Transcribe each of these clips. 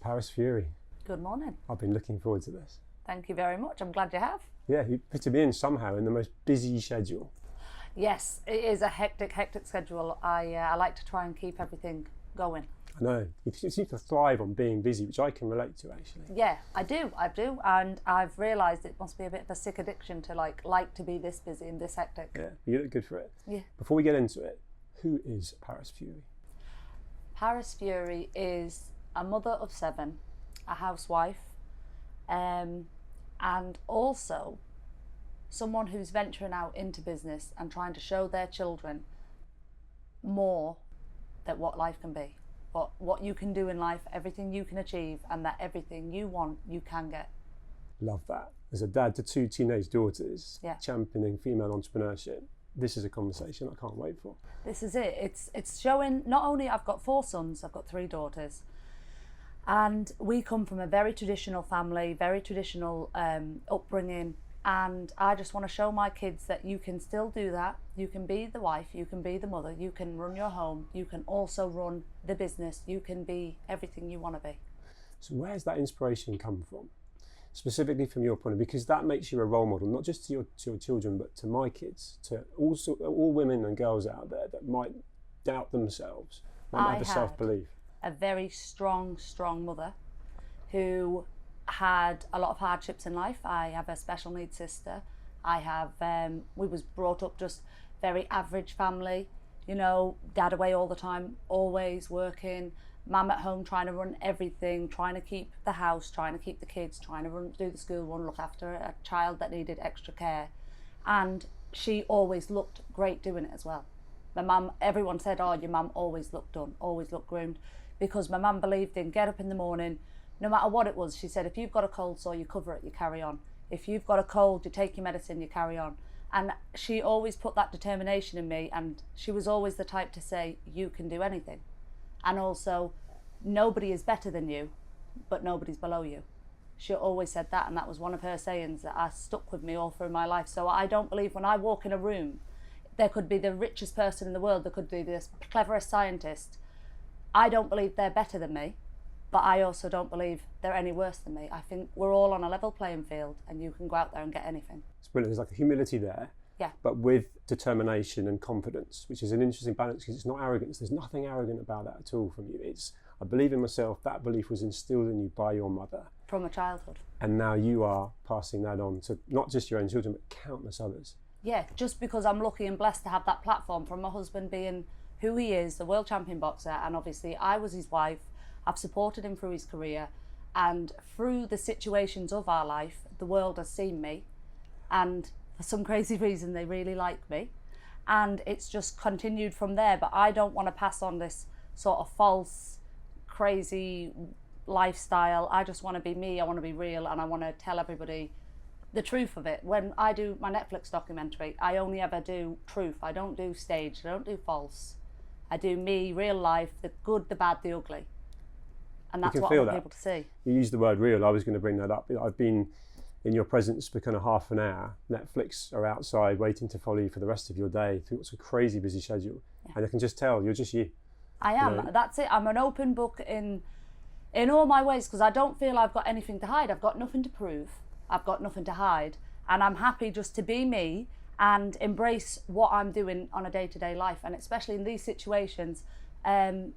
Paris Fury. Good morning. I've been looking forward to this. Thank you very much. I'm glad you have. Yeah, you fitted me in somehow in the most busy schedule. Yes, it is a hectic schedule. I like to try and keep everything going. I know. You seem to thrive on being busy, which I can relate to actually. Yeah, I do. And I've realised it must be a bit of a sick addiction to like to be this busy and this hectic. Yeah, you look good for it. Yeah. Before we get into it, who is Paris Fury? Paris Fury is a mother of 7, a housewife, and also someone who's venturing out into business and trying to show their children more that what life can be, what you can do in life, everything you can achieve, and that everything you want, you can get. Love that. As a dad to 2 teenage daughters, Yeah. championing female entrepreneurship, this is a conversation I can't wait for. This is it. It's showing, not only I've got 4 sons, I've got 3 daughters. And we come from a very traditional family, very traditional upbringing. And I just want to show my kids that you can still do that. You can be the wife, you can be the mother, you can run your home, you can also run the business, you can be everything you want to be. So where's that inspiration come from? Specifically from your point of view, because that makes you a role model, not just to your children, but to my kids, to also all women and girls out there that might doubt themselves, might not have a self-belief. A very strong mother who had a lot of hardships in life. I have a special needs sister. I have, we was brought up just very average family, you know, dad away all the time, always working, mum at home trying to run everything, trying to keep the house, trying to keep the kids, trying to do the school run, look after a child that needed extra care. And she always looked great doing it as well. My mum, everyone said, oh, your mum always looked done, always looked groomed, because my mum believed in get up in the morning, no matter what it was. She said, if you've got a cold sore, you cover it, you carry on. If you've got a cold, you take your medicine, you carry on. And she always put that determination in me, and she was always the type to say, you can do anything. And also, nobody is better than you, but nobody's below you. She always said that, and that was one of her sayings that stuck with me all through my life. So I don't believe when I walk in a room, there could be the richest person in the world, there could be the cleverest scientist. I don't believe they're better than me, but I also don't believe they're any worse than me. I think we're all on a level playing field, and you can go out there and get anything. It's brilliant. There's like a humility there, yeah, but with determination and confidence, which is an interesting balance because it's not arrogance. There's nothing arrogant about that at all from you. It's, I believe in myself. That belief was instilled in you by your mother. From a childhood. And now you are passing that on to not just your own children, but countless others. Yeah, just because I'm lucky and blessed to have that platform from my husband being who he is, the world champion boxer, and obviously I was his wife. I've supported him through his career, and through the situations of our life, the world has seen me, and for some crazy reason they really like me, and it's just continued from there. But I don't want to pass on this sort of false, crazy lifestyle. I just want to be me, I want to be real, and I want to tell everybody the truth of it. When I do my Netflix documentary, I only ever do truth. I don't do staged, I don't do false. I do me, real life, the good, the bad, the ugly. And that's what I want people to see. You used the word real. I was going to bring that up. I've been in your presence for kind of half an hour. Netflix are outside waiting to follow you for the rest of your day through what's a crazy busy schedule. Yeah. And I can just tell you're just you. I am. You know? That's it. I'm an open book in all my ways, because I don't feel I've got anything to hide. I've got nothing to prove. I've got nothing to hide. And I'm happy just to be me and embrace what I'm doing on a day-to-day life. And especially in these situations, I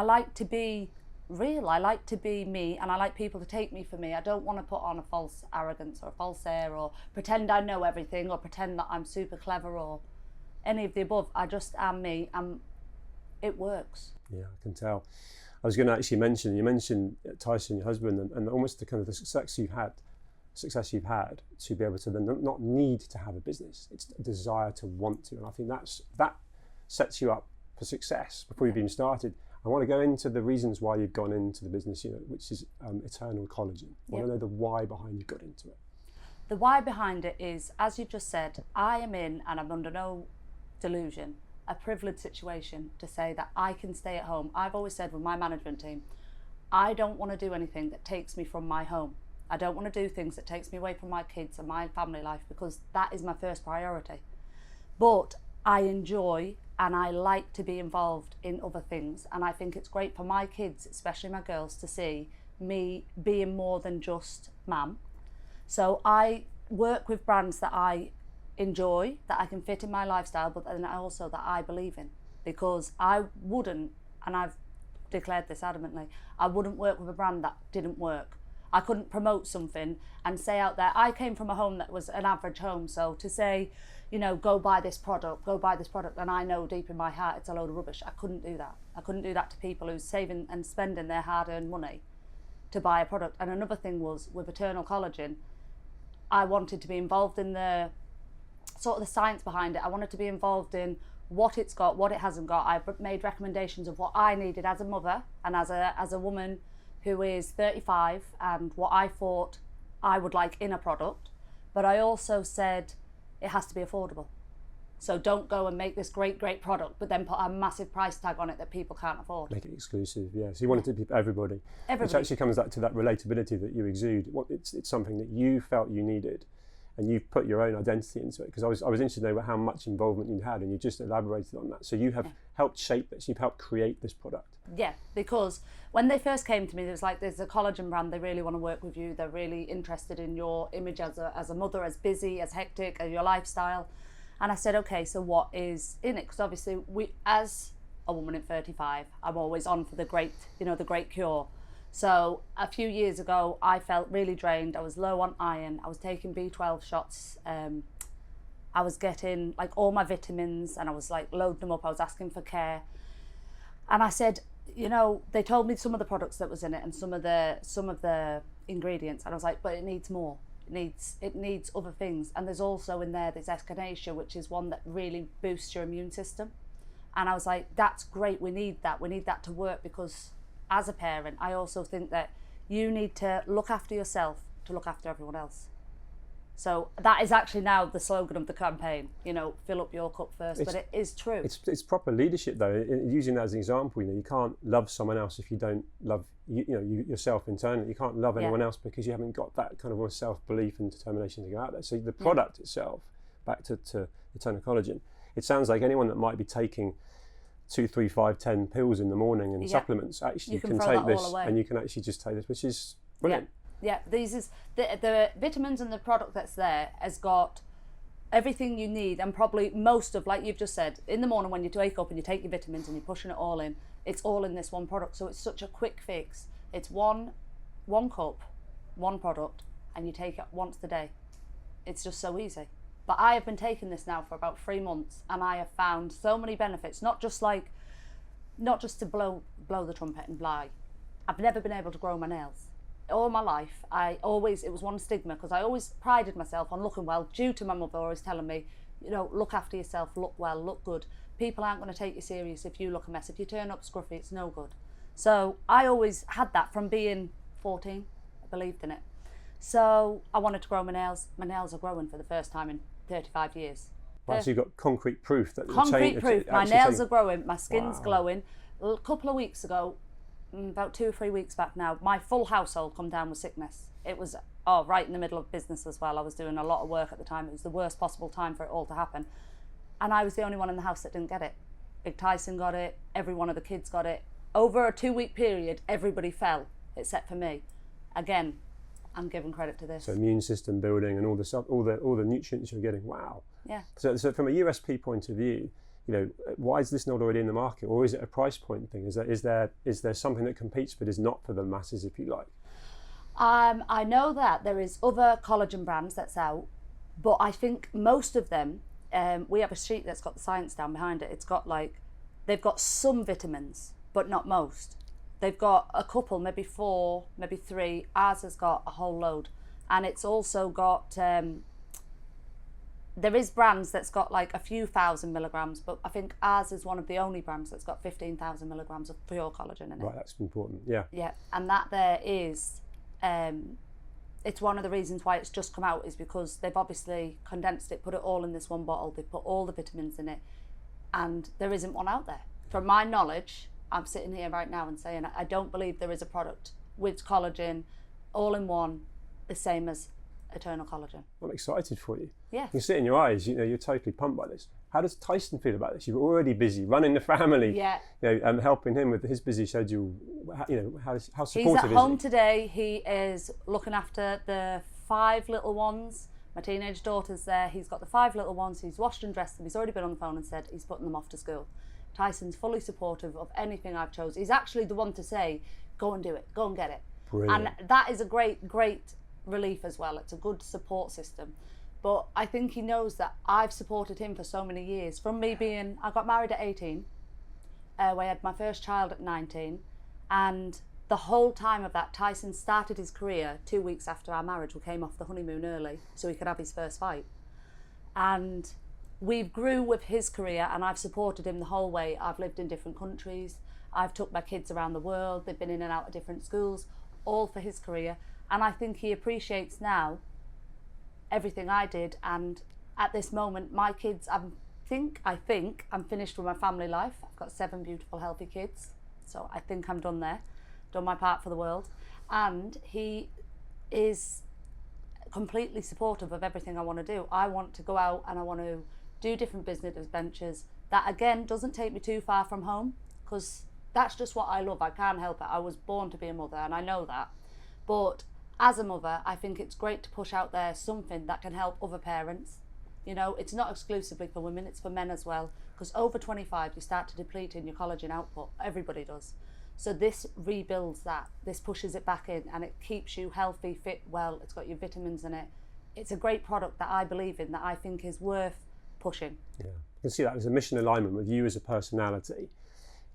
like to be real. I like to be me, and I like people to take me for me. I don't want to put on a false arrogance or a false air or pretend I know everything or pretend that I'm super clever or any of the above. I just am me, and it works. Yeah, I can tell. I was going to actually mention, you mentioned Tyson, your husband, and almost the kind of the success you've had to be able to then not need to have a business. It's a desire to want to, and I think that sets you up for success before you've even started. I want to go into the reasons why you've gone into the business, which is Eternal Collagen. I want to know the why behind you got into it. The why behind it is, as you've just said, I am in, and I'm under no delusion, a privileged situation to say that I can stay at home. I've always said with my management team, I don't want to do anything that takes me from my home. I don't want to do things that takes me away from my kids and my family life, because that is my first priority. But I enjoy and I like to be involved in other things, and I think it's great for my kids, especially my girls, to see me being more than just mum. So I work with brands that I enjoy, that I can fit in my lifestyle, but then also that I believe in. Because I wouldn't, and I've declared this adamantly, I wouldn't work with a brand that didn't work. I couldn't promote something and say out there, I came from a home that was an average home, so to say, you know, go buy this product, and I know deep in my heart it's a load of rubbish. I couldn't do that. I couldn't do that to people who's saving and spending their hard-earned money to buy a product. And another thing was, with Eternal Collagen, I wanted to be involved in the sort of the science behind it. I wanted to be involved in what it's got, what it hasn't got. I made recommendations of what I needed as a mother and as a woman who is 35, and what I thought I would like in a product. But I also said it has to be affordable. So don't go and make this great product, but then put a massive price tag on it that people can't afford. Make it exclusive, yeah. So you want it to be for everybody. Which actually comes back to that relatability that you exude. It's something that you felt you needed, and you've put your own identity into it. Because I was interested to know how much involvement you had, and you just elaborated on that. So you have helped shape this, you've helped create this product. Yeah, because when they first came to me, there's a collagen brand, they really want to work with you, they're really interested in your image as a mother, as busy, as hectic, as your lifestyle. And I said, okay, so what is in it? Because obviously, as a woman at 35, I'm always on for the great cure. So a few years ago, I felt really drained. I was low on iron. I was taking B12 shots. I was getting like all my vitamins, and I was like loading them up. I was asking for care. And I said, you know, they told me some of the products that was in it and some of the ingredients, and I was like, but it needs more. It needs other things. And there's also in there this echinacea, which is one that really boosts your immune system. And I was like, that's great, we need that to work, because as a parent, I also think that you need to look after yourself to look after everyone else. So that is actually now the slogan of the campaign, you know, fill up your cup first, but it is true. It's proper leadership though, using that as an example. You know, you can't love someone else if you don't love yourself internally. You can't love anyone else because you haven't got that kind of self-belief and determination to go out there. So the product itself, back to Eternal Collagen, it sounds like anyone that might be taking 2, 3, 5, 10 pills in the morning and supplements, actually you can take this and you can actually just take this, which is brilliant. Yeah, these is the vitamins, and the product that's there has got everything you need, and probably most of, like you've just said, in the morning when you wake up and you take your vitamins and you're pushing it all in, it's all in this one product. So it's such a quick fix. It's one cup, one product, and you take it once a day. It's just so easy. But I have been taking this now for about 3 months, and I have found so many benefits, not just to blow the trumpet and lie. I've never been able to grow my nails. All my life, it was one stigma, because I always prided myself on looking well, due to my mother always telling me, you know, look after yourself, look well, look good. People aren't going to take you serious if you look a mess. If you turn up scruffy, it's no good. So I always had that from being 14. I believed in it. So I wanted to grow my nails. My nails are growing for the first time in 35 years. Right, so you've got concrete proof that concrete proof. My nails are growing. My skin's glowing. A couple of weeks ago, about 2 or 3 weeks back now, my full household come down with sickness. It was right in the middle of business as well. I was doing a lot of work at the time. It was the worst possible time for it all to happen, and I was the only one in the house that didn't get it. Big Tyson got it. Every one of the kids got it. Over a 2-week period, everybody fell except for me. Again, I'm giving credit to this. So immune system building and all the nutrients you're getting. Wow. Yeah. So from a USP point of view, you know, why is this not already in the market, or is it a price point thing? Is there something that competes but is not for the masses, if you like? I know that there is other collagen brands that's out, but I think most of them, we have a sheet that's got the science down behind it. It's got they've got some vitamins, but not most. They've got a couple, maybe 4, maybe 3. Ours has got a whole load, and it's also got. There is brands that's got like a few thousand milligrams, but I think ours is one of the only brands that's got 15,000 milligrams of pure collagen in it. Right, that's important, yeah. Yeah, and that there is, it's one of the reasons why it's just come out, is because they've obviously condensed it, put it all in this one bottle, they've put all the vitamins in it, and there isn't one out there. From my knowledge, I'm sitting here right now and saying I don't believe there is a product with collagen, all in one, the same as Eternal Collagen. I'm excited for you. Yeah. You can see it in your eyes, you know, you're totally pumped by this. How does Tyson feel about this? You're already busy running the family, Yeah. and helping him with his busy schedule. How supportive He's at home is today. He is looking after the 5 little ones. My teenage daughter's there. He's got the 5 little ones. He's washed and dressed them. He's already been on the phone and said he's putting them off to school. Tyson's fully supportive of anything I've chosen. He's actually the one to say, go and do it, go and get it. Brilliant. And that is a great relief as well. It's a good support system. But I think he knows that I've supported him for so many years. From me I got married at 18, I had my first child at 19, and the whole time of that, Tyson started his career 2 weeks after our marriage. We came off the honeymoon early so he could have his first fight. And we've grew with his career, and I've supported him the whole way. I've lived in different countries. I've took my kids around the world. They've been in and out of different schools, all for his career. And I think he appreciates now everything I did. And at this moment, my kids, I think I'm finished with my family life. I've got 7 beautiful, healthy kids. So I think I'm done there, done my part for the world. And he is completely supportive of everything I want to do. I want to go out and I want to do different business ventures. That again doesn't take me too far from home, because that's just what I love. I can't help it. I was born to be a mother, and I know that. But as a mother, I think it's great to push out there something that can help other parents. You know, it's not exclusively for women, it's for men as well. Because over 25, you start to deplete in your collagen output. Everybody does. So this rebuilds that. This pushes it back in, and it keeps you healthy, fit, well. It's got your vitamins in it. It's a great product that I believe in, that I think is worth pushing. Yeah, I can see that as a mission alignment with you as a personality.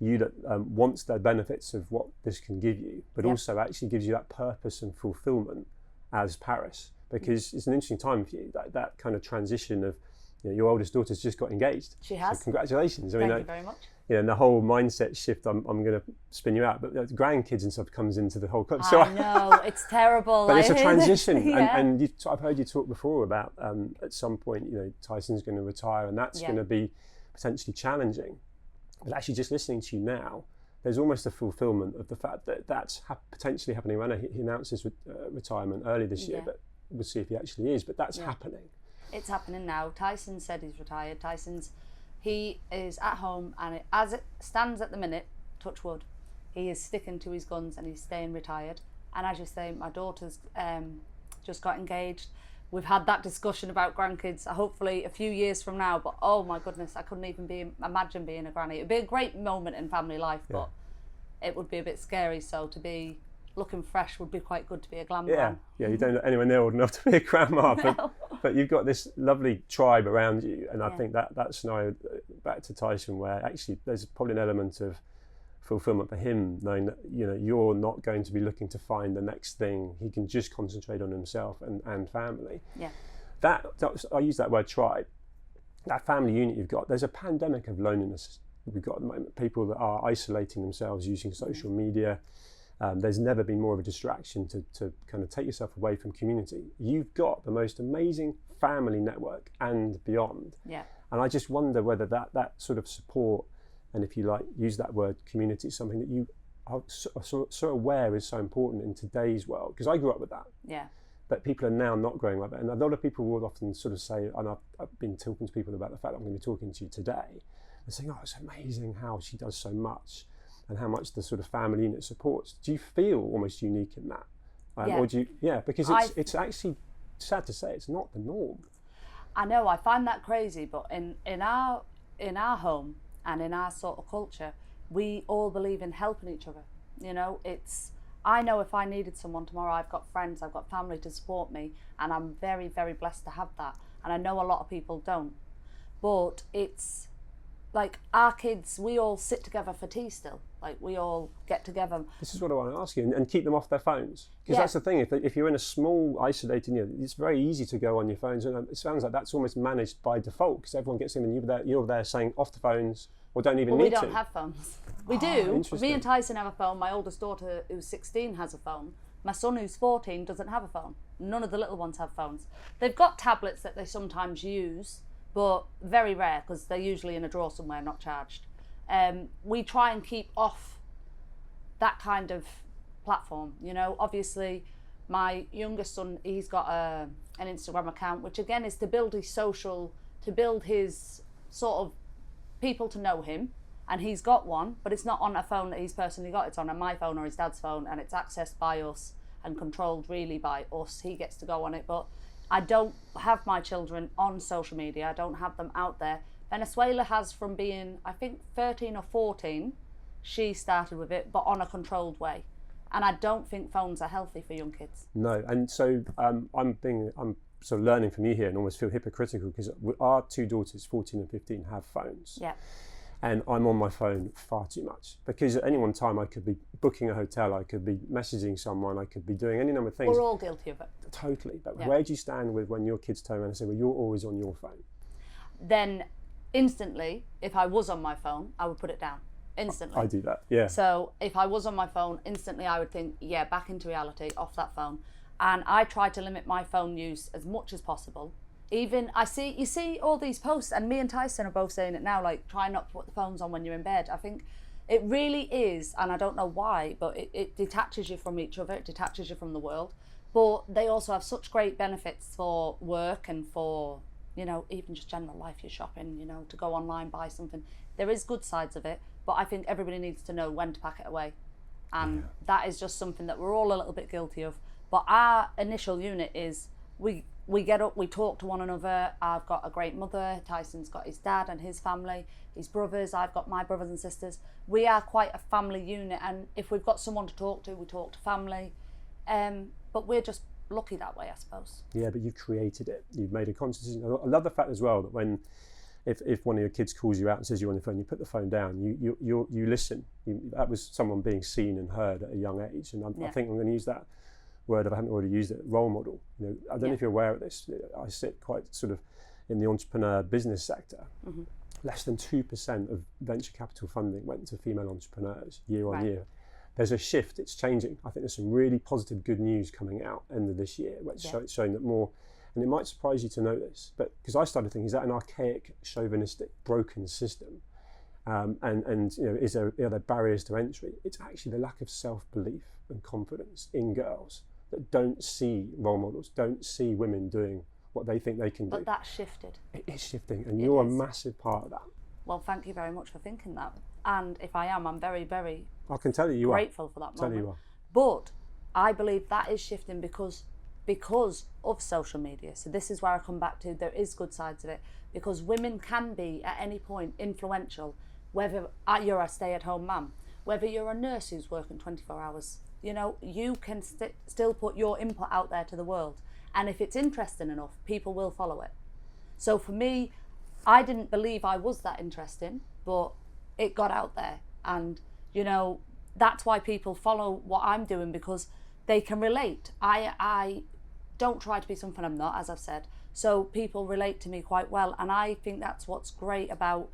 You that wants the benefits of what this can give you, but also actually gives you that purpose and fulfillment as Paris, because it's an interesting time for you, that kind of transition of, your oldest daughter's just got engaged. She has. So congratulations. Thank you very much. And the whole mindset shift, I'm going to spin you out, but grandkids and stuff comes into the whole club. I know, it's terrible. But it's a transition. Yeah. And I've heard you talk before about at some point, Tyson's going to retire, and that's going to be potentially challenging. But actually just listening to you now, there's almost a fulfillment of the fact that that's potentially happening. I know he announces retirement early this year, but we'll see if he actually is, but that's happening. It's happening now. Tyson said he's retired. He is at home, and as it stands at the minute, touch wood, he is sticking to his guns and he's staying retired. And as you say, my daughter's just got engaged. We've had that discussion about grandkids, hopefully a few years from now, but oh my goodness, I couldn't even imagine being a granny. It'd be a great moment in family life, but it would be a bit scary. So to be looking fresh would be quite good, to be a glam gran. Yeah, you don't look anywhere near old enough to be a grandma, but you've got this lovely tribe around you, and I think that scenario, back to Tyson, where actually there's probably an element of fulfillment for him, knowing that you're not going to be looking to find the next thing. He can just concentrate on himself and family. Yeah. I use that word tribe. That family unit you've got. There's a pandemic of loneliness we've got at the moment. People that are isolating themselves using social media. There's never been more of a distraction to kind of take yourself away from community. You've got the most amazing family network and beyond. Yeah. And I just wonder whether that sort of support, and if you like, use that word community, is something that you are so aware is so important in today's world. Because I grew up with that. Yeah. But people are now not growing up with it. And a lot of people will often sort of say, and I've been talking to people about the fact that I'm going to be talking to you today, and saying, oh, it's amazing how she does so much and how much the sort of family unit supports. Do you feel almost unique in that? Or do you, because it's actually sad to say, it's not the norm. I know, I find that crazy, but in our home and in our sort of culture, we all believe in helping each other. I know if I needed someone tomorrow, I've got friends, I've got family to support me, and I'm very, very blessed to have that. And I know a lot of people don't. But it's like our kids, we all sit together for tea still. Like we all get together. This is what I want to ask you, and keep them off their phones. Because that's the thing, if you're in a small, isolated, it's very easy to go on your phones. And it sounds like that's almost managed by default, because everyone gets in and you're there saying off the phones, or don't even need to. We don't have phones. We do. Me and Tyson have a phone. My oldest daughter, who's 16, has a phone. My son, who's 14, doesn't have a phone. None of the little ones have phones. They've got tablets that they sometimes use, but very rare, because they're usually in a drawer somewhere, not charged. We try and keep off that kind of platform. Obviously my youngest son, he's got an Instagram account, which again is to build his sort of people to know him, and he's got one, but it's not on a phone that he's personally got. It's on my phone or his dad's phone, and it's accessed by us and controlled really by us. He gets to go on it, but I don't have my children on social media. I don't have them out there. Venezuela has, from being, I think, 13 or 14, she started with it, but on a controlled way. And I don't think phones are healthy for young kids. No, and so I'm sort of learning from you here and almost feel hypocritical because our two daughters, 14 and 15, have phones. Yeah. And I'm on my phone far too much because at any one time I could be booking a hotel, I could be messaging someone, I could be doing any number of things. We're all guilty of it. Totally. But Yeah. where do you stand with when your kids turn around and say, well, you're always on your phone? Then instantly, if I was on my phone, I would put it down. Instantly. I do that, yeah. So if I was on my phone, instantly I would think, yeah, back into reality, off that phone. And I try to limit my phone use as much as possible. Even you see all these posts, and me and Tyson are both saying it now, like try not to put the phones on when you're in bed. I think it really is, and I don't know why, but it detaches you from each other, it detaches you from the world. But they also have such great benefits for work and for, you know, even just general life, you're shopping, you know, to go online, buy something. There is good sides of it, but I think everybody needs to know when to pack it away. And that is just something that we're all a little bit guilty of. But our initial unit is we get up, we talk to one another. I've got a great mother, Tyson's got his dad and his family, his brothers, I've got my brothers and sisters. We are quite a family unit, and if we've got someone to talk to, we talk to family. But we're just lucky that way, I suppose. Yeah, but you've created it. You've made a conscious decision. I love the fact as well that when, if one of your kids calls you out and says you're on your phone, you put the phone down, you listen. That was someone being seen and heard at a young age, and I think I'm going to use that word, if I haven't already used it, role model. You know, I don't know if you're aware of this. I sit quite sort of in the entrepreneur business sector. Mm-hmm. Less than 2% of venture capital funding went to female entrepreneurs year on year. There's a shift, it's changing. I think there's some really positive good news coming out end of this year, which it's showing that more, and it might surprise you to know this, but because I started thinking, is that an archaic, chauvinistic, broken system? And you know, are there barriers to entry? It's actually the lack of self-belief and confidence in girls that don't see role models, don't see women doing what they think they can do. But that's shifted. It is shifting, and you're a massive part of that. Well, thank you very much for thinking that. And if I am, I'm very, very I can tell you grateful for that moment. Tell you are. But I believe that is shifting because of social media. So this is where I come back to, there is good sides of it, because women can be at any point influential, whether you're a stay-at-home mum, whether you're a nurse who's working 24 hours. You know, you can still put your input out there to the world. And if it's interesting enough, people will follow it. So for me, I didn't believe I was that interesting, but it got out there. And, you know, that's why people follow what I'm doing, because they can relate. I don't try to be something I'm not, as I've said. So people relate to me quite well. And I think that's what's great about,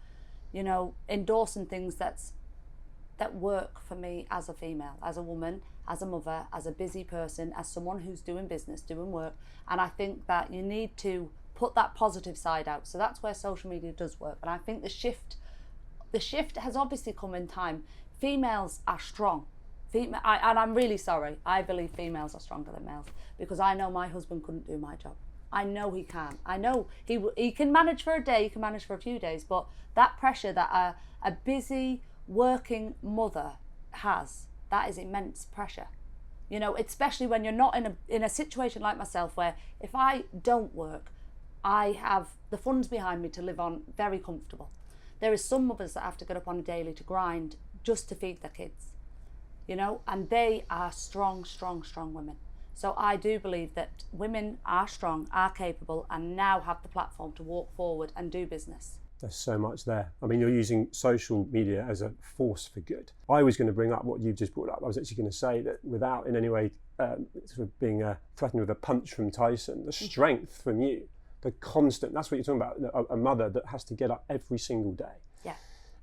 you know, endorsing things that work for me as a female, as a woman, as a mother, as a busy person, as someone who's doing business, doing work. And I think that you need to put that positive side out. So that's where social media does work. And I think the shift has obviously come in time. Females are strong. And I'm really sorry. I believe females are stronger than males, because I know my husband couldn't do my job. I know he can. I know he can manage for a day, he can manage for a few days, but that pressure that a busy working mother has, that is immense pressure. You know, especially when you're not in a situation like myself, where if I don't work, I have the funds behind me to live on, very comfortable. There is some mothers that have to get up on a daily to grind just to feed their kids, you know, and they are strong, strong, strong women. So I do believe that women are strong, are capable, and now have the platform to walk forward and do business. There's so much there. I mean, you're using social media as a force for good. I was going to bring up what you've just brought up. I was actually going to say that without in any way sort of being threatened with a punch from Tyson, the strength from you, the constant, that's what you're talking about, a mother that has to get up every single day. Yeah.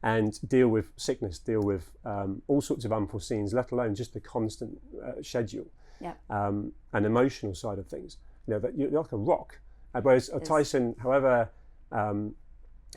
And deal with sickness, deal with all sorts of unforeseens, let alone just the constant schedule. Yeah. And emotional side of things. You know, that you're like a rock. Whereas Tyson, however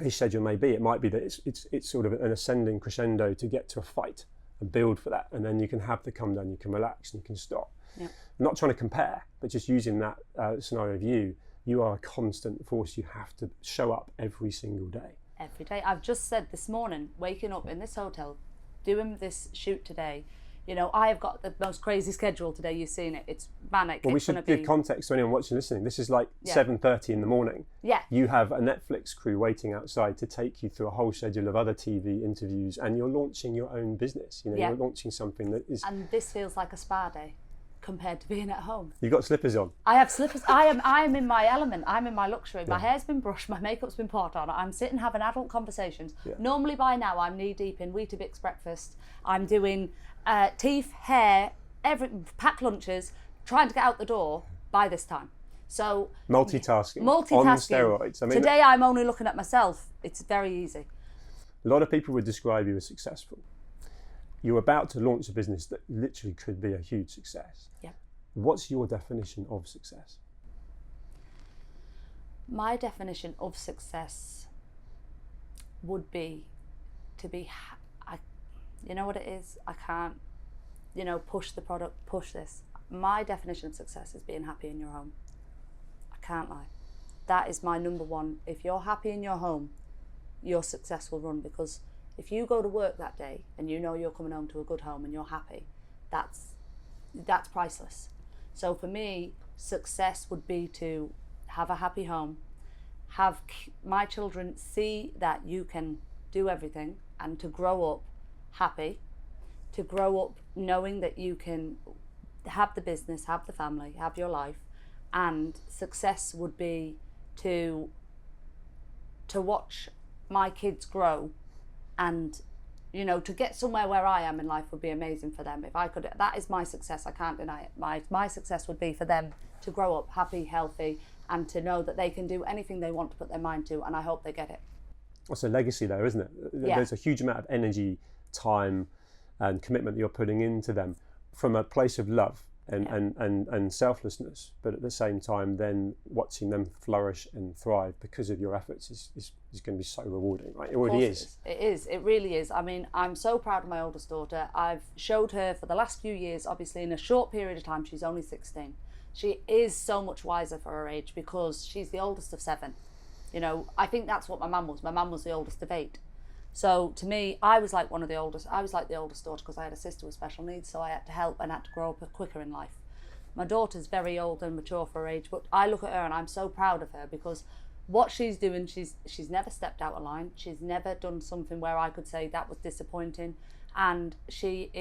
his schedule may be, it might be that it's sort of an ascending crescendo to get to a fight and build for that, and then you can have the come down, you can relax and you can stop. Yeah. I'm not trying to compare, but just using that scenario of you are a constant force. You have to show up every single day. Every day. I've just said this morning, waking up in this hotel, doing this shoot today. You know, I have got the most crazy schedule today. You've seen it. It's manic. Well, we should give context to anyone watching, listening. This is like 7:30 in the morning. Yeah. You have a Netflix crew waiting outside to take you through a whole schedule of other TV interviews, and you're launching your own business. You know, you're launching something that is. And this feels like a spa day compared to being at home. You've got slippers on. I have slippers. I am in my element. I'm in my luxury. My hair's been brushed. My makeup's been put on. I'm sitting having adult conversations. Yeah. Normally by now I'm knee deep in Weetabix breakfast. I'm doing teeth, hair, packed lunches, trying to get out the door by this time. So multitasking on steroids. I mean, today I'm only looking at myself. It's very easy. A lot of people would describe you as successful. You're about to launch a business that literally could be a huge success. Yeah. What's your definition of success? My definition of success would be to be, you know what it is? I can't, push the product, push this. My definition of success is being happy in your home. I can't lie. That is my number one. If you're happy in your home, your success will run, because if you go to work that day and you know you're coming home to a good home and you're happy, that's priceless. So for me, success would be to have a happy home, have my children see that you can do everything, and to grow up happy, to grow up knowing that you can have the business, have the family, have your life. And success would be to watch my kids grow. And, to get somewhere where I am in life would be amazing for them. If I could, that is my success. I can't deny it. My success would be for them to grow up happy, healthy, and to know that they can do anything they want to put their mind to. And I hope they get it. It's a legacy there, isn't it? Yeah. There's a huge amount of energy, time, and commitment that you're putting into them from a place of love and selflessness, but at the same time then watching them flourish and thrive because of your efforts is going to be so rewarding, right? It already is. It is. It really is. I mean, I'm so proud of my oldest daughter. I've showed her for the last few years, obviously in a short period of time, she's only 16. She is so much wiser for her age because she's the oldest of 7. I think that's what my mum was. My mum was the oldest of 8. So to me, I was like one of the oldest. I was like the oldest daughter because I had a sister with special needs, so I had to help and had to grow up quicker in life. My daughter's very old and mature for her age, but I look at her and I'm so proud of her because what she's doing, she's never stepped out of line. She's never done something where I could say that was disappointing, and she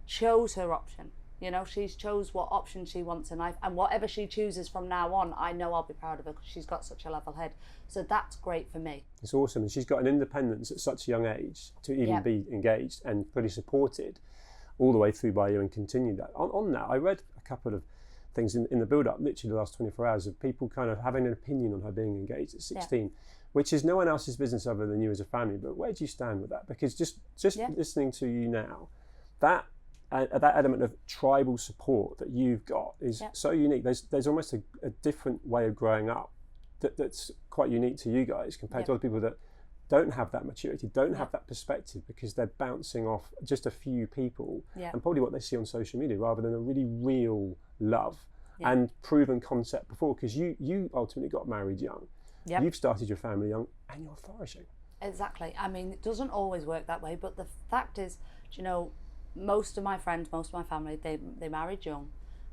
chose her option. She's chose what option she wants in life, and whatever she chooses from now on, I know I'll be proud of her because she's got such a level head. So that's great for me. It's awesome, and she's got an independence at such a young age to even be engaged and fully supported all the way through by you, and continue that. On that, I read a couple of things in the build-up, literally the last 24 hours, of people kind of having an opinion on her being engaged at 16, which is no one else's business other than you as a family. But where do you stand with that? Because just listening to you now, that element of tribal support that you've got is so unique. There's almost a different way of growing up that's quite unique to you guys compared to other people that don't have that maturity, don't have that perspective, because they're bouncing off just a few people and probably what they see on social media rather than a really real love and proven concept before. Because you ultimately got married young, you've started your family young, and you're flourishing. Exactly. I mean, it doesn't always work that way, but the fact is, most of my friends, most of my family, they married young,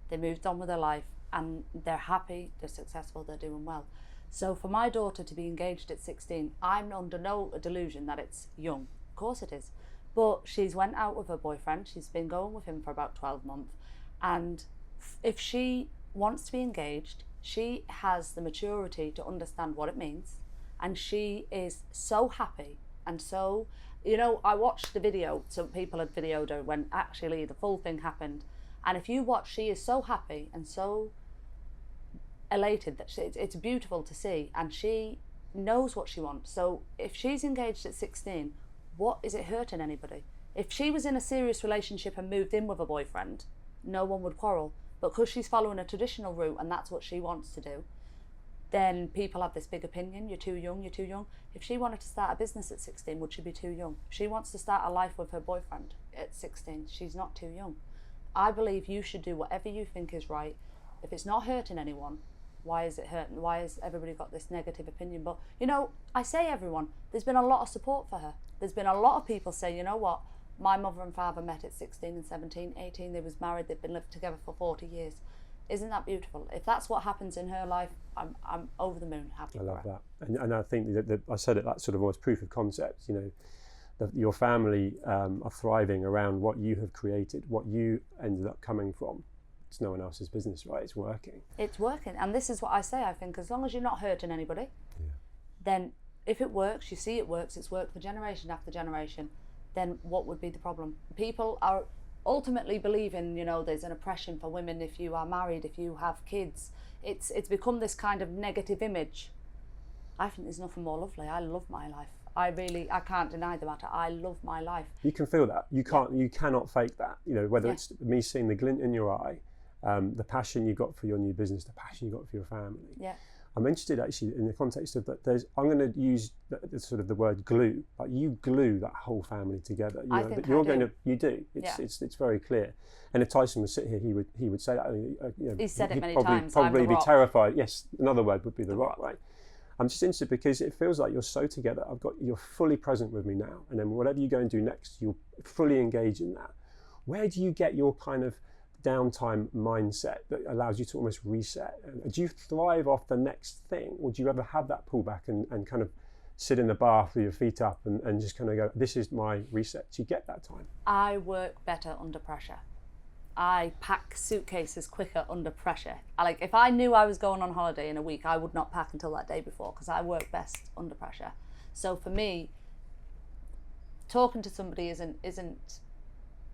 they moved on with their life, and they're happy, they're successful, they're doing well. So for my daughter to be engaged at 16, I'm under no delusion that it's young. Of course it is. But she's went out with her boyfriend, she's been going with him for about 12 months, and if she wants to be engaged, she has the maturity to understand what it means, and she is so happy. And so, I watched the video, some people had videoed her when actually the full thing happened, and if you watch, she is so happy and so elated that it's beautiful to see, and she knows what she wants. So if she's engaged at 16, what is it hurting anybody? If she was in a serious relationship and moved in with a boyfriend, no one would quarrel. But because she's following a traditional route and that's what she wants to do, then people have this big opinion, you're too young, you're too young. If she wanted to start a business at 16, would she be too young? If she wants to start a life with her boyfriend at 16, she's not too young. I believe you should do whatever you think is right. If it's not hurting anyone, Why is it hurting? Why has everybody got this negative opinion? But, you know, I say everyone, there's been a lot of support for her. There's been a lot of people say, you know what, my mother and father met at 16 and 17, 18, they was married, they've been living together for 40 years. Isn't that beautiful? If that's what happens in her life, I'm over the moon happy. I love that. And I think that I said it, that's sort of almost proof of concept, you know, that your family are thriving around what you have created, what you ended up coming from. It's no one else's business, right? It's working. It's working. And this is what I say, I think, as long as you're not hurting anybody, then if it works, you see it works, it's worked for generation after generation, then what would be the problem? People are ultimately believing, you know, there's an oppression for women if you are married, if you have kids. It's become this kind of negative image. I think there's nothing more lovely. I love my life. I can't deny the matter. I love my life. You can feel that. You cannot fake that. You know, whether it's me seeing the glint in your eye, the passion you got for your new business, the passion you got for your family. Yeah. I'm interested actually in the context of that. I'm going to use the word glue. Like you glue that whole family together. You know, that you're going to. You do. It's very clear. And if Tyson was sit here, he would say that. You know, he's said it many probably, times. Probably be terrified. Yes, another word would be the rock, right? I'm just interested because it feels like you're so together. You're fully present with me now, and then whatever you go and do next, you'll fully engage in that. Where do you get your kind of downtime mindset that allows you to almost reset? And do you thrive off the next thing, or do you ever have that pullback and kind of sit in the bath with your feet up and just kind of go, this is my reset? Do you get that time? I work better under pressure. I pack suitcases quicker under pressure. If I knew I was going on holiday in a week, I would not pack until that day before, because I work best under pressure. So for me, talking to somebody isn't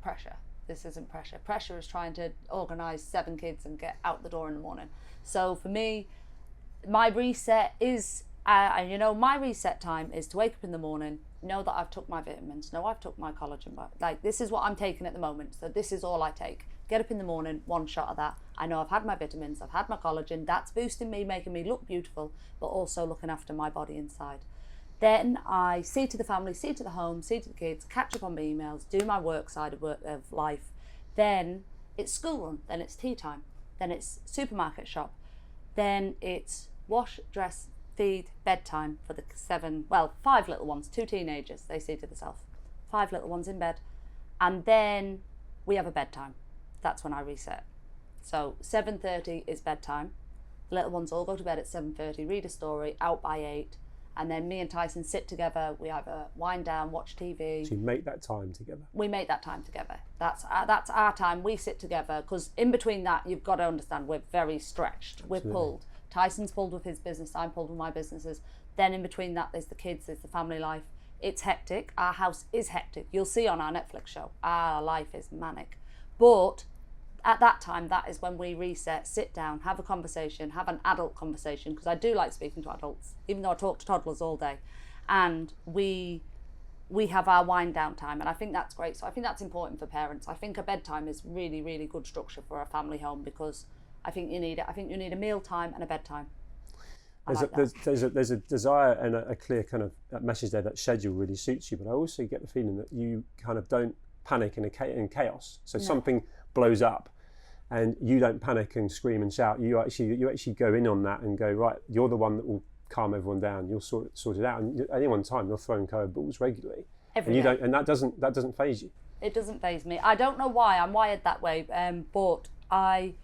pressure. This isn't pressure. Pressure is trying to organise 7 kids and get out the door in the morning. So for me, my reset is, my reset time is to wake up in the morning, know that I've took my vitamins, know I've took my collagen. This is what I'm taking at the moment. So this is all I take. Get up in the morning, 1 shot of that. I know I've had my vitamins, I've had my collagen. That's boosting me, making me look beautiful, but also looking after my body inside. Then I see to the family, see to the home, see to the kids, catch up on my emails, do my work side of life. Then it's school run, then it's tea time, then it's supermarket shop, then it's wash, dress, feed, bedtime for the 5 little ones, 2 teenagers, they see to themselves. 5 little ones in bed. And then we have a bedtime. That's when I reset. So 7:30 is bedtime. The little ones all go to bed at 7:30, read a story, out by 8. And then me and Tyson sit together. We either wind down, watch TV. So you make that time together. We make that time together. That's our time. We sit together, because in between that, you've got to understand we're very stretched. Absolutely. We're pulled. Tyson's pulled with his business. I'm pulled with my businesses. Then in between that, there's the kids. There's the family life. It's hectic. Our house is hectic. You'll see on our Netflix show. Our life is manic. But at that time, that is when we reset, sit down, have a conversation, have an adult conversation, because I do like speaking to adults, even though I talk to toddlers all day. And we have our wind down time, and I think that's great. So I think that's important for parents. I think a bedtime is really, really good structure for a family home, because I think you need it. I think you need a meal time and a bedtime. There's a desire and a clear kind of message there that schedule really suits you, but I also get the feeling that you kind of don't panic in chaos. So something blows up and you don't panic and scream and shout. You actually go in on that and go, right, you're the one that will calm everyone down. You'll sort it out. And at any one time, you're throwing curveballs regularly. Every day. And that doesn't faze you. It doesn't faze me. I don't know why I'm wired that way, but I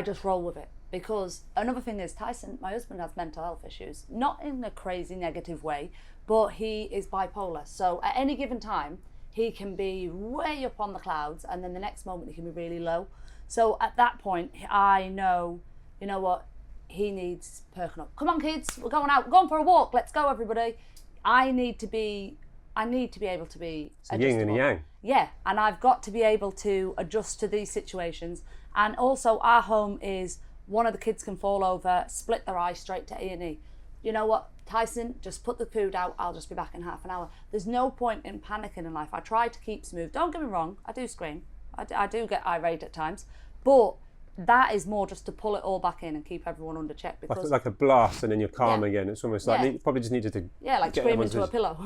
just roll with it. Because another thing is, Tyson, my husband, has mental health issues. Not in a crazy negative way, but he is bipolar. So at any given time, he can be way up on the clouds, and then the next moment he can be really low. So at that point, I know, you know what, he needs perking up. Come on, kids, we're going out. We're going for a walk. Let's go, everybody. I need to be able to be it's yin and yang. Yeah, and I've got to be able to adjust to these situations. And also, our home is, one of the kids can fall over, split their eye, straight to A&E. You know what, Tyson, just put the food out. I'll just be back in half an hour. There's no point in panicking in life. I try to keep smooth. Don't get me wrong, I do scream. I do get irate at times. But that is more just to pull it all back in and keep everyone under check. Because like a blast, and then you're calm again. It's almost like you probably just needed to like scream into a pillow.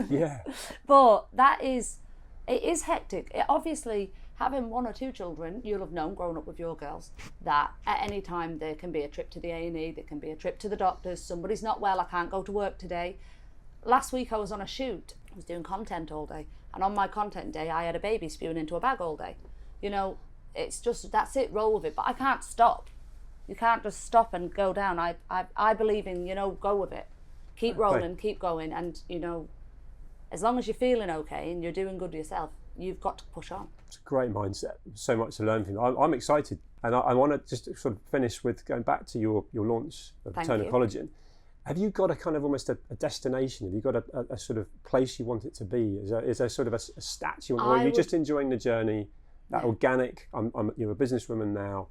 Yeah. But it is hectic. Obviously, having 1 or 2 children, you'll have known growing up with your girls that at any time there can be a trip to the A&E, there can be a trip to the doctors, somebody's not well, I can't go to work today. Last week I was on a shoot, I was doing content all day, and on my content day I had a baby spewing into a bag all day. You know, it's just, that's it, roll with it, but I can't stop. You can't just stop and go down. I believe in, you know, go with it. Keep rolling, keep going, and, you know, as long as you're feeling okay and you're doing good to yourself, you've got to push on. It's a great mindset. So much to learn from you. I'm excited, and I want to just sort of finish with going back to your launch of Eternal Collagen. Have you got a kind of almost a destination? Have you got a sort of place you want it to be? Is there sort of a stat you want, or are you just enjoying the journey, that organic? You're a businesswoman now,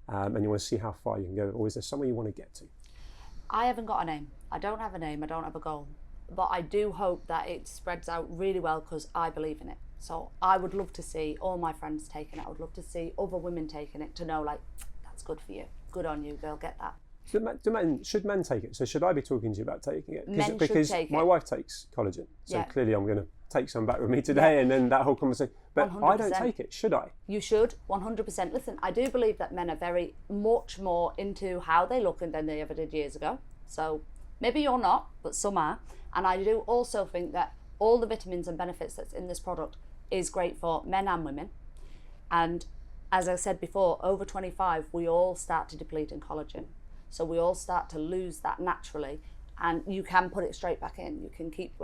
and you want to see how far you can go, or is there somewhere you want to get to? I haven't got a name. I don't have a name. I don't have a goal. But I do hope that it spreads out really well because I believe in it. So I would love to see all my friends taking it. I would love to see other women taking it, to know, like, that's good for you. Good on you, girl, get that. Should men take it? So should I be talking to you about taking it? Men because should take my it. wife takes collagen. So clearly I'm going to take some back with me today, and then that whole conversation. But 100%. I don't take it, should I? You should, 100%. Listen, I do believe that men are very much more into how they look than they ever did years ago. So maybe you're not, but some are. And I do also think that all the vitamins and benefits that's in this product is great for men and women. And as I said before, over 25, we all start to deplete in collagen. So we all start to lose that naturally. And you can put it straight back in. You can keep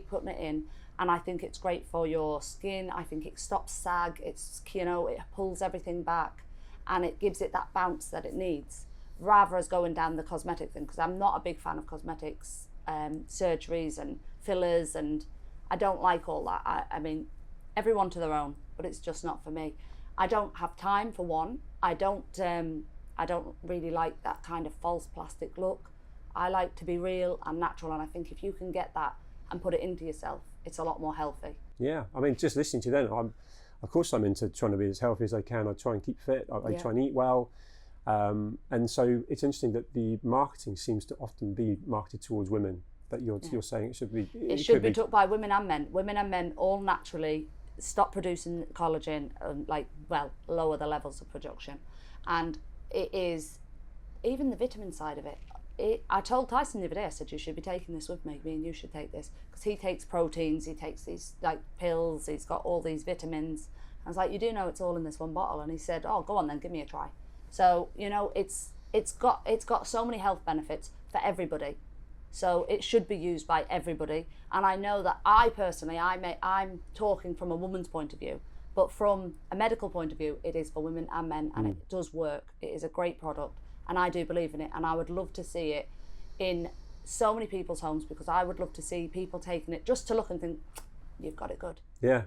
putting it in. And I think it's great for your skin. I think it stops sag. It's, you know, it pulls everything back, and it gives it that bounce that it needs, rather as going down the cosmetic thing, because I'm not a big fan of cosmetics, surgeries and fillers, and I don't like all that. I mean, everyone to their own, but it's just not for me. I don't have time, for one. I don't really like that kind of false plastic look. I like to be real and natural, and I think if you can get that and put it into yourself, it's a lot more healthy. Yeah, I mean, just listening to you then, of course I'm into trying to be as healthy as I can. I try and keep fit, I try and eat well. And so it's interesting that the marketing seems to often be marketed towards women, but you're saying it should be... It should be took by women and men. Women and men all naturally stop producing collagen, lower the levels of production. And it is, even the vitamin side of it, I told Tyson the other day, I said, you should be taking this with me and you should take this, because he takes proteins, he takes these like pills, he's got all these vitamins. I was like, you do know it's all in this one bottle? And he said, oh, go on then, give me a try. So, you know, it's got so many health benefits for everybody. So it should be used by everybody. And I know that I personally, I'm talking from a woman's point of view, but from a medical point of view, it is for women and men, and it does work. It is a great product, and I do believe in it, and I would love to see it in so many people's homes, because I would love to see people taking it just to look and think, you've got it good. Yeah,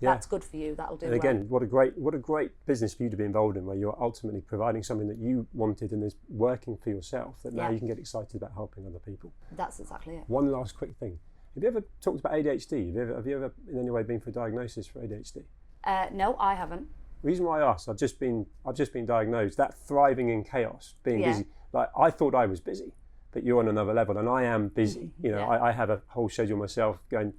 that's good for you. That'll do. And again, what a great business for you to be involved in, where you're ultimately providing something that you wanted and is working for yourself, that now you can get excited about helping other people. That's exactly it. One last quick thing: have you ever talked about ADHD? Have you ever in any way been for a diagnosis for ADHD? No, I haven't. The reason why I asked, I've just been diagnosed. That thriving in chaos, being busy. Like, I thought I was busy, but you're on another level, and I am busy. You know, I have a whole schedule myself, going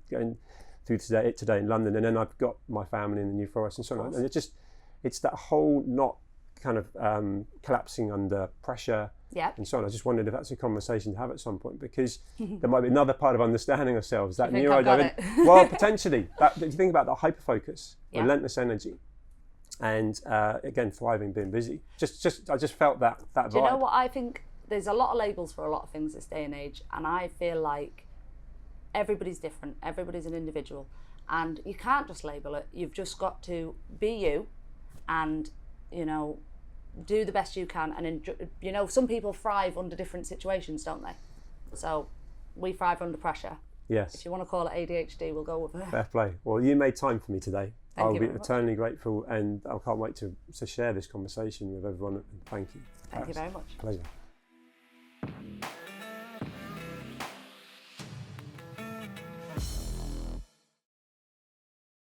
through today in London, and then I've got my family in the New Forest and so on. And it's that whole not kind of collapsing under pressure and so on. I just wondered if that's a conversation to have at some point, because there might be another part of understanding ourselves, that neurodivergent. Well, potentially. If you think about that hyperfocus, relentless energy, and again, thriving, being busy. I just felt that vibe. Do you know what I think? There's a lot of labels for a lot of things this day and age, and I feel like everybody's different. Everybody's an individual, and you can't just label it. You've just got to be you, and you know, do the best you can. And you know, some people thrive under different situations, don't they? So we thrive under pressure. Yes. If you want to call it ADHD, we'll go with it. Fair play. Well, you made time for me today. I'll be eternally grateful, and I can't wait to share this conversation with everyone. Thank you. Thank you very much. Pleasure.